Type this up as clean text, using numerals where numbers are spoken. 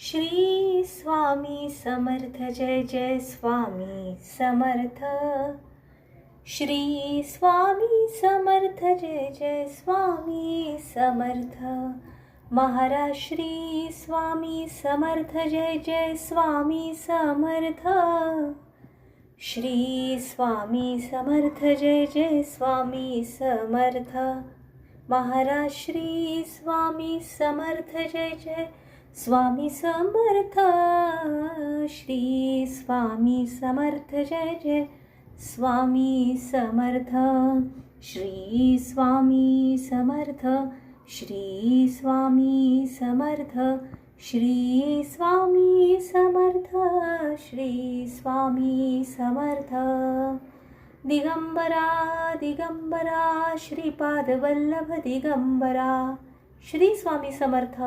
Shri Swami Samarth Jai Jai Swami Samarth. Shri Swami Samarth Jai Jai Swami Samarth. Maharaj Shri Swami Samarth Jai Jai Swami Samarth. Shri Swami Samarth Jai Jai Swami Samarth. Maharaj Shri Swami Samarth Jai Jai Swami Samarth. Shri Swami Samarth Jai Jai Swami Samarth. Shri Swami Samarth. Shri Swami Samarth. Shri Swami Samarth. Shri Swami Samarth. Digambara Digambara Shripad Vallabh Digambara. Shri Swami Samarth.